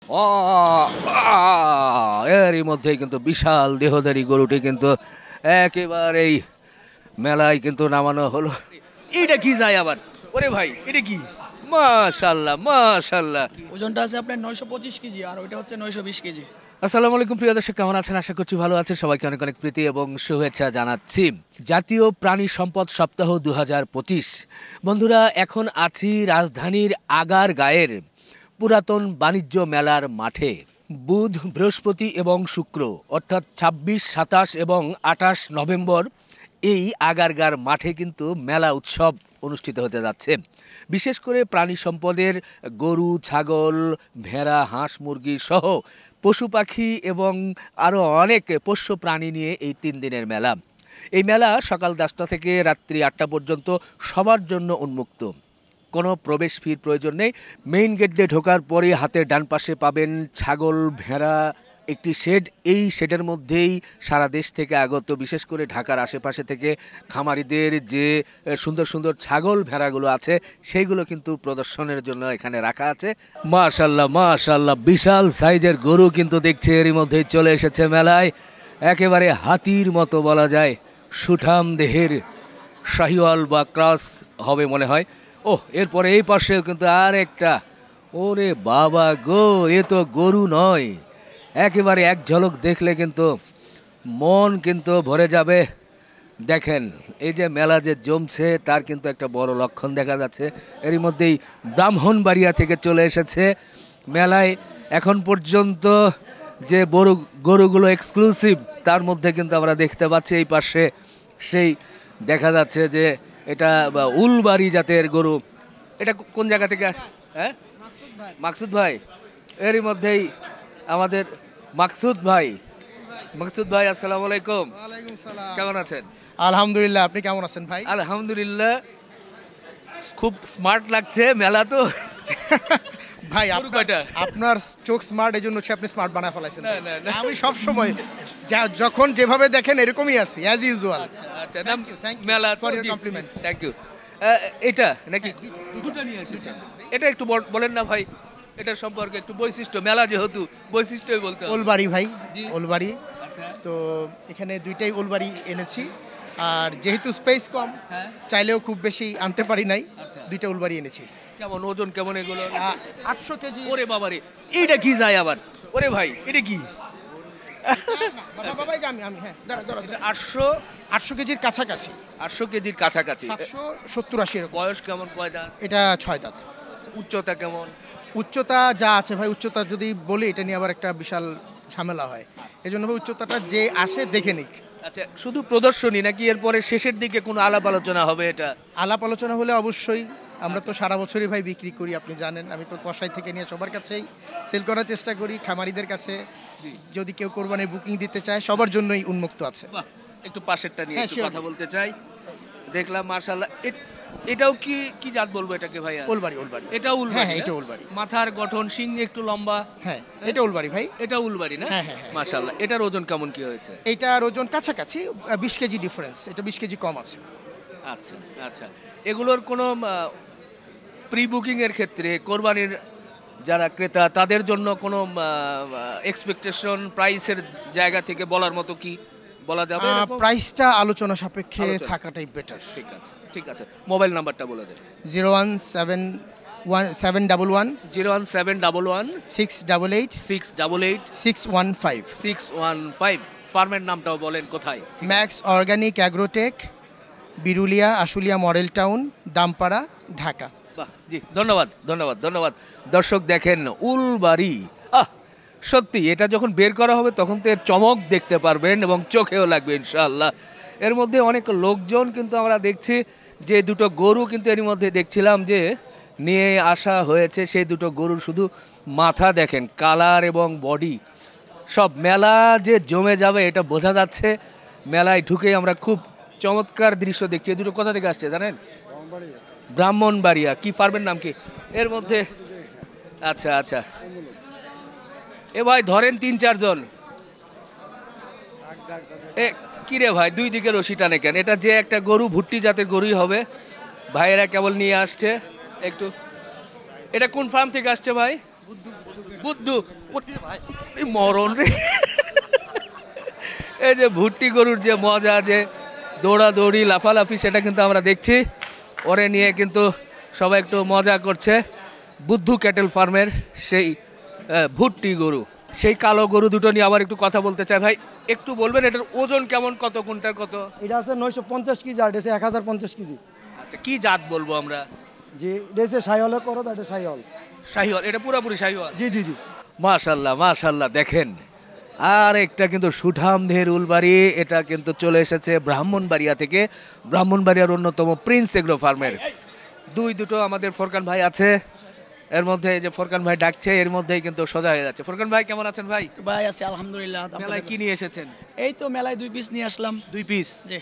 ও এরই মধ্যে কিন্তু বিশাল দেহধারী গরুটি কিন্তু একেবারেই মেলায় কিন্তু নামানো হলো। এটা কি যায় আবার, ওরে ভাই এটা কি, মাশাল্লাহ মাশাল্লাহ। ওজনটা আছে আপনার 925 কেজি আর ওইটা হচ্ছে 920 কেজি। আসসালামু আলাইকুম প্রিয় দর্শক, কেমন আছেন? আশা করছি ভালো আছেন। সবাইকে অনেক অনেক প্রীতি এবং শুভেচ্ছা জানাচ্ছি। জাতীয় প্রাণী সম্পদ সপ্তাহ 2025। বন্ধুরা, এখন আছি রাজধানীর আগারগাঁয়ের পুরাতন বাণিজ্য মেলার মাঠে। বুধ, বৃহস্পতি এবং শুক্র অর্থাৎ 26, 27 এবং 28 নভেম্বর এই আগারগাঁর মাঠে কিন্তু মেলা উৎসব অনুষ্ঠিত হতে যাচ্ছে। বিশেষ করে প্রাণী সম্পদের গরু, ছাগল, ভেড়া, হাঁস, মুরগি সহ পশু পাখি এবং আরও অনেক পোষ্য প্রাণী নিয়ে এই 3 দিনের মেলা। এই মেলা সকাল 10টা থেকে রাত্রি 8টা পর্যন্ত সবার জন্য উন্মুক্ত। কোনো প্রবেশ ফির প্রয়োজন নেই। মেইন গেট দিয়ে ঢোকার পরে হাতের ডান পাশে পাবেন ছাগল, ভেড়া একটি শেড। এই শেডের মধ্যেই সারা দেশ থেকে আগত, বিশেষ করে ঢাকার আশেপাশে থেকে খামারিদের যে সুন্দর সুন্দর ছাগল ভেড়াগুলো আছে সেইগুলো কিন্তু প্রদর্শনের জন্য এখানে রাখা আছে। মাশাল্লাহ মাশাল্লাহ, বিশাল সাইজের গরু কিন্তু দেখছে এরই মধ্যেই চলে এসেছে মেলায়। একেবারে হাতির মতো বলা যায়, সুঠাম দেহের শাহিওয়াল বা ক্রস হবে মনে হয়। এরপরে এই পাশেও কিন্তু আর একটা, ওরে বাবা গো, এ তো গরু নয়, একেবারে এক ঝলক দেখলে কিন্তু মন কিন্তু ভরে যাবে। দেখেন এই যে মেলা যে জমছে তার কিন্তু একটা বড় লক্ষণ দেখা যাচ্ছে। এরই মধ্যেই ব্রাহ্মণবাড়িয়া থেকে চলে এসেছে মেলায়। এখন পর্যন্ত যে বড় গরুগুলো এক্সক্লুসিভ তার মধ্যে কিন্তু আমরা দেখতে পাচ্ছি এই পাশে সেই দেখা যাচ্ছে যে এটা উলবাড়ি জাতের গরু। এটা কোন জায়গা থেকে? হ্যাঁ, মাকসুদ ভাই। এরই মধ্যেই আমাদের মাকসুদ ভাই। মাকসুদ ভাই, আসসালামু আলাইকুম। ওয়ালাইকুম সালাম। কেমন আছেন? আলহামদুলিল্লাহ, আপনি কেমন আছেন ভাই? আলহামদুলিল্লাহ, খুব স্মার্ট লাগছে মেলা তো। ভাই গরু কয়টা? আপনার চোখ স্মার্ট, এই জন্য হচ্ছে আপনি স্মার্ট বানায় ফেলাইছেন। না, না, না। আমি সব সময় যখন যেভাবে দেখেন এরকমই আছি, অ্যাজ ইউজুয়াল। আচ্ছা, thank you মেলা for your compliment. Thank you. এটা নাকি দুটো নিয়ে এসেছেন? এটা একটু বলেন না ভাই, এটার সম্পর্কে একটু বৈশিষ্ট্য, মেলা যেহেতু বৈশিষ্ট্যই বলতে হবে। ওলবাড়ি ভাই, জি। ওলবাড়ি। আচ্ছা, তো এখানে দুইটাই ওলবাড়ি এনেছি। আর যেহেতু স্পেস কম, হ্যাঁ, চাইলেও খুব বেশি আনতে পারি নাই, আচ্ছা। দুইটা ওলবাড়ি এনেছি। কেমন ওজন, কেমন এগুলো? 800 কেজি। ওরে বাবারে, এইটা কি যায় আবার, ওরে ভাই এটা কি? বাবা, আমি হ্যাঁ, দাঁড়া। এটা 800 800 কেজির কাছাকাছি, 800 কেজির কাছাকাছি। 770-80 এরকম। বয়স কেমন, কয় দাঁত? এটা 6 দাঁত। উচ্চতা কেমন? উচ্চতা যা আছে ভাই, উচ্চতা যদি বলি এটা নিয়ে আবার একটা বিশাল ঝামেলা হয়। এই জন্য ভাই উচ্চতাটা যে আসে দেখে নিক। আচ্ছা, শুধু প্রদর্শনী নাকি এরপরে শেষের দিকে কোনো আলাপ আলোচনা হবে? এটা আলাপ আলোচনা হলে অবশ্যই। আমরা তো সারা বছরই ভাই বিক্রি করি, আপনি জানেন। আমি তো কসাই থেকে নিয়ে সবার কাছেই সেল করার চেষ্টা করি, খামারিদের কাছে। যদি কেউ কোরবানির বুকিং দিতে চায় সবার জন্যই উন্মুক্ত আছে। বাহ, একটু পাশেরটা নিয়ে হ্যাঁ, একটু sure. কথা বলতে চাই। দেখলাম মাশাআল্লাহ, এটাও কি জাত বলবো এটাকে ভাইয়া? ওলবাড়ি। এটাও হ্যাঁ উলবাড়ি? হ্যাঁ, না? এটা ওলবাড়ি। মাথার গঠন, শিং একটু লম্বা। হ্যাঁ, এটা ওলবাড়ি ভাই। এটা উলবাড়ি না? হ্যাঁ, হ্যাঁ, হ্যাঁ। মাশাআল্লাহ, এটার ওজন কেমন কি হয়েছে? এইটার ওজন কাছাকাছি 20 কেজি ডিফারেন্স, এটা 20 কেজি কম আছে। আচ্ছা আচ্ছা, এগুলোর কোনো প্রি বুকিং এর ক্ষেত্রে কোরবানির যারা ক্রেতা তাদের জন্য কোনো এক্সপেকটেশন প্রাইসের জায়গা থেকে বলার মতো কি বলা যাবে? এরকম? প্রাইসটা আলোচনা সাপেক্ষে আলোচনা। থাকাটাই বেটার। ঠিক আছে, ঠিক আছে। মোবাইল নাম্বারটা বলে দেন। 01711 01711 688 688 615। 615। ফার্মের নামটাও বলেন, কোথায়? Max organic agrotech, Birulia, Ashulia model town, Dampara, Dhaka. বাহ, জি, ধন্যবাদ ধন্যবাদ ধন্যবাদ। দর্শক দেখেন উলবাড়ি, সত্যি এটা যখন বের করা হবে তখন তো এর চমক দেখতে পারবেন এবং চোখেও লাগবে ইনশাআল্লাহ। এর মধ্যে অনেক লোকজন কিন্তু আমরা দেখছি, যে দুটো গরু কিন্তু এর মধ্যে দেখছিলাম যে নিয়ে আসা হয়েছে, সেই দুটো গরুর শুধু মাথা দেখেন, কালার এবং বডি সব। মেলা যে জমে যাবে এটা বোঝা যাচ্ছে। মেলায় ঢুকে আমরা খুব চমৎকার দৃশ্য দেখছি। এই দুটো কোথা থেকে আসছে জানেন? ব্রাহ্মণবাড়িয়া। কি ফার্মের নাম কি এর মধ্যে? আচ্ছা আচ্ছা, এ ভাই ধরেন 3-4 জন। এ কি রে ভাই, দুই দিকে রশি টানে কেন? এটা যে একটা গরু ভুট্টি জাতের গরুই হবে। ভাইয়েরা কেবল নিয়ে আসছে একটু। এটা কোন ফার্ম থেকে আসছে ভাই? বুদ্ধু ভাই মরণ রে। এই যে ভুট্টি গরুর যে মজা, যে দৌড়াদৌড়ি লাফালাফি, সেটা কিন্তু আমরা দেখছি। ওরে নিয়ে কিন্তু সবাই একটু মজা করছে। বুদ্ধু ক্যাটেল ফার্মের সেই ভুট্টি গরু, সেই কালো গরু দুটো নিয়ে আবার একটু কথা বলতে চাই। ভাই একটু বলবেন এটার ওজন কেমন, কত কোনটার কত? এটা আছে 950 কেজি আর এটা আছে 1050 কেজি। আচ্ছা, কি জাত বলবো আমরা? জি, এটা হচ্ছে শাহিওয়ালের করো, এটা শাহিওয়াল। শাহিওয়াল, এটা পুরোপুরি শাহিওয়াল। জি জি জি। মাশাল্লাহ মাশাল্লাহ, দেখেন আর একটা কিন্তু সুঠামদের উলবাড়ি, এটা কিন্তু চলে এসেছে ব্রাহ্মণবাড়িয়া থেকে, ব্রাহ্মণবাড়িয়ার অন্যতম প্রিন্স এগ্রো ফার্মের। দুটো আমাদের ফোরকান ভাই আছে, এর মধ্যে এই যে ফোরকান ভাই ডাকছে, এর মধ্যেই কিন্তু সোজা হয়ে যাচ্ছে। ফোরকান ভাই কেমন আছেন ভাই? ভাই আছি আলহামদুলিল্লাহ। মেলায় কি নিয়ে এসেছেন? এই তো মেলায় 2 পিস নিয়ে আসলাম। 2 পিস? জি।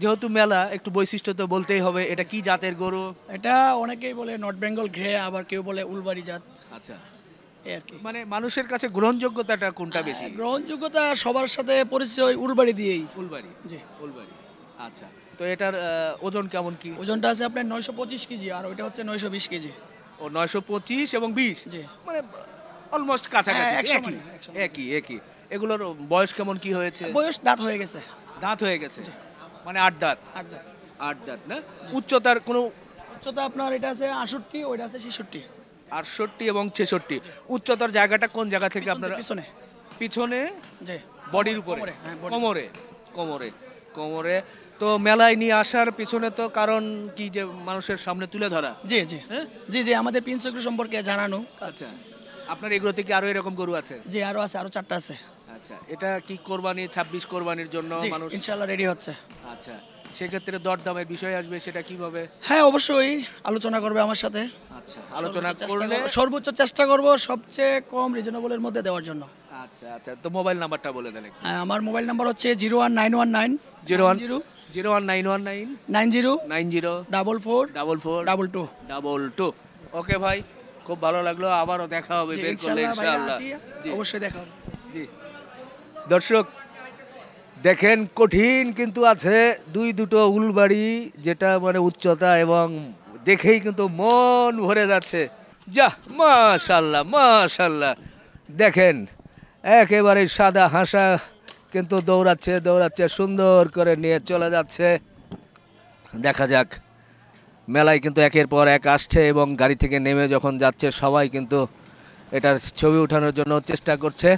যেহেতু মেলা, একটু বৈশিষ্ট্য তো বলতেই হবে। এটা কি জাতের গরু? এটা অনেকেই বলে নর্থ বেঙ্গল গ্রে, আবার কেউ বলে উলবাড়ি জাত। আচ্ছা, এই আর কি। মানে মানুষের কাছে গ্রহণযোগ্যতাটা কোনটা বেশি? গ্রহণযোগ্যতা সবার সাথে পরিচয় উলবাড়ি দিয়েই। উলবাড়ি। জি। উলবাড়ি। আচ্ছা, তো এটার ওজন কেমন কি? ওজনটা আছে আপনার 925 কেজি আর ওইটা হচ্ছে 920 কেজি। ও 925 এবং 20? জি। মানে অলমোস্ট কাছাকাছি, হ্যাঁ, একই একসমানই। একই একই। এগুলোর বয়স কেমন কি হয়েছে? বয়স দাঁত হয়ে গেছে। দাঁত হয়ে গেছে, মানে 8 দাঁত। 8 দাঁত। 8 দাঁত না? উচ্চতার কোনো? উচ্চতা আপনার এটা আছে 68, ওইটা আছে 66। 68 এবং 66। উচ্চতার জায়গাটা কোন জায়গা থেকে আপনারা? পিছনে। পিছনে? জি। বডির উপরে? কোমরে, হ্যাঁ, বডি। কোমরে কোমরে কোমরে। তো মেলায় নিয়ে আসার পিছনে তো কারণ কি, যে মানুষের সামনে তুলে ধরা? জি জি। হ্যাঁ? জি জি, আমাদের প্রিন্স এগ্রো সম্পর্কে জানানো। আচ্ছা, আপনার এগুলো থেকে আরো এরকম গরু আছে? জি, আরো আছে, আরো 4টা আছে। আচ্ছা, এটা কি কোরবানি, 26 কোরবানির জন্য জি, মানুষ? ইনশাআল্লাহ রেডি হচ্ছে। আচ্ছা, সেক্ষেত্রে দরদামের বিষয় আসবে, সেটা কিভাবে? হ্যাঁ, অবশ্যই আলোচনা করবে আমার সাথে। আচ্ছা, আলোচনা সর্বোচ্চ চেষ্টা করলে? করব, সর্বোচ্চ চেষ্টা করব সবচেয়ে কম রিজনেবলের মধ্যে দেওয়ার জন্য। আচ্ছা আচ্ছা, তো মোবাইল নাম্বারটা বলে দেন একটু। হ্যাঁ, আমার মোবাইল নাম্বার হচ্ছে 01919 01919 90 90 44 44 22। 22। ওকে ভাই, খুব ভালো লাগলো, আবারও দেখা হবে বের করলে ইনশাআল্লাহ। জি। অবশ্যই দেখা হবে। জি, দর্শক দেখেন, কঠিন কিন্তু আছে দুটো উলবাড়ি, যেটা মানে উচ্চতা এবং দেখেই কিন্তু মন ভরে যাচ্ছে। যা মাশাআল্লাহ মাশাআল্লাহ, দেখেন একেবারে সাদা হাসা কিন্তু দৌড়াচ্ছে সুন্দর করে নিয়ে চলে যাচ্ছে। দেখা যাক, মেলায় কিন্তু একের পর এক আসছে এবং গাড়ি থেকে নেমে যখন যাচ্ছে সবাই কিন্তু এটার ছবি ওঠানোর জন্য চেষ্টা করছে।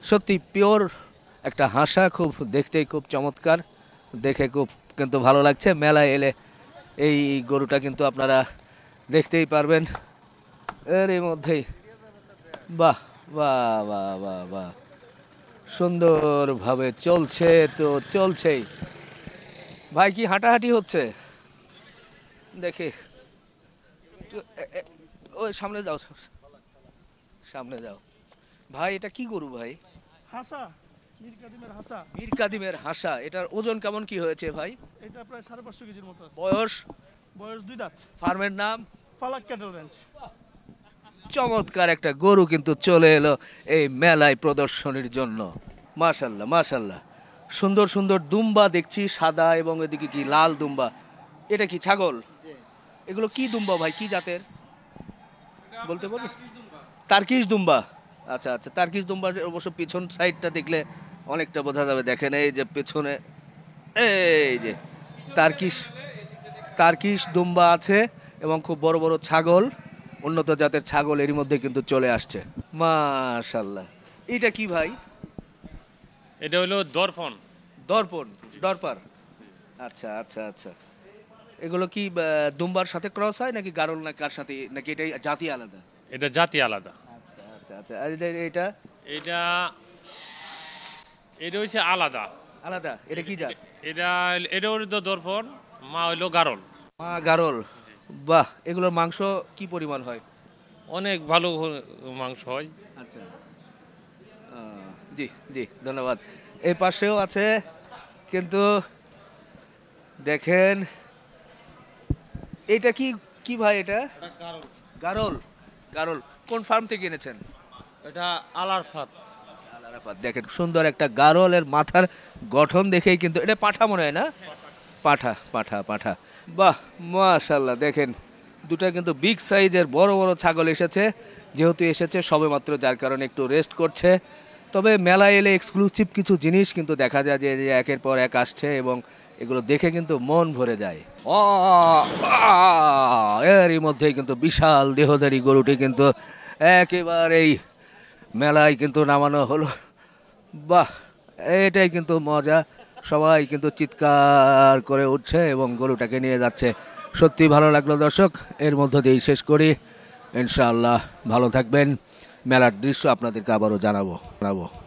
সত্যি পিওর একটা হাসা, খুব দেখতেই খুব চমৎকার, দেখে খুব কিন্তু ভালো লাগছে। মেলায় এলে এই গরুটা কিন্তু আপনারা দেখতেই পারবেন। এর মধ্যেই বাহ বাহ বাহ বাহ বাহ, সুন্দরভাবে চলছে তো চলছেই। ভাই কি হাঁটাহাঁটি হচ্ছে দেখি? ওই সামনে যাও, সামনে যাও। ভাই এটা কি গরু ভাই? হাসা, মীর কাদিমের হাসা। মীর কাদিমের হাসা। এটার ওজন কেমন কি হয়েছে ভাই? এটা প্রায় 550 কেজির মতো আছে। বয়স? বয়স 2 দাঁত। ফার্মের নাম? ফালাক ক্যাটেল রেঞ্জ। চমৎকার একটা গরু কিন্তু চলে এলো এই মেলায় প্রদর্শনীর জন্য। মাশাল্লাহ মাশাল্লাহ, সুন্দর সুন্দর দুম্বা দেখছি, সাদা এবং এদিকে কি লাল দুম্বা। এটা কি ছাগল? এগুলো কি দুম্বা ভাই, কি জাতের বলতে পারবেন? তার্কিশ দুম্বা। আচ্ছা আচ্ছা, তার্কিশ দুম্বার অবশ্য পিছন সাইডটা দেখলে অনেকটা বোঝা যাবে। দেখেন এই যে পেছনে এই যে তার্কিশ দুম্বা আছে এবং খুব বড় বড় ছাগল, উন্নত জাতের ছাগল এর মধ্যে কিন্তু চলে আসছে। মাশাল্লাহ। এটা কি ভাই? এটা হলো দর্পণ। দরপার। আচ্ছা আচ্ছা আচ্ছা, এগুলো কি দুম্বার সাথে ক্রস হয় নাকি গারল, না কার সাথে, নাকি এটাই জাতি আলাদা? এটা জাতি আলাদা। আচ্ছা আচ্ছা আচ্ছা, আর এটা এটা এটা হচ্ছে আলাদা। আলাদা, এটা কি জাত? এটা হলো দর্পণ, মা হইলো গারল। মা গারল। বাহ, এগুলোর মাংস কি পরিমাণ হয়? অনেক ভালো মাংস হয়। আচ্ছা, জি জি, ধন্যবাদ। এই পাশেও আছে কিন্তু দেখেন, এটা কি কি ভাই? এটা গারল। গারল কোন ফার্ম থেকে এনেছেন? এটা আলারফাত। আলারাফাত। দেখেন সুন্দর একটা গারলের মাথার গঠন দেখেই কিন্তু এটা পাঠা মনে হয় না? পাঠা পাঠা পাঠা। বাহ মাশাআল্লাহ, দেখেন দুটো কিন্তু বিগ সাইজের বড় বড় ছাগল এসেছে যেহেতু এসেছে সবেমাত্র, যার কারণে একটু রেস্ট করছে। তবে মেলায় এলে এক্সক্লুসিভ কিছু জিনিস কিন্তু দেখা যায় যে একের পর এক আসছে এবং এগুলো দেখে কিন্তু মন ভরে যায়। এরই মধ্যেই কিন্তু বিশাল দেহধারী গরুটি কিন্তু একেবারেই মেলায় কিন্তু নামানো হলো। বাহ, এটাই কিন্তু মজা, সবাই কিন্তু চিৎকার করে উঠছে এবং গরুটাকে নিয়ে যাচ্ছে। সত্যি ভালো লাগলো দর্শক, এর মধ্য দিয়েই শেষ করি। ইনশাআল্লাহ ভালো থাকবেন, মেলার দৃশ্য আপনাদেরকে আবারও জানাবো।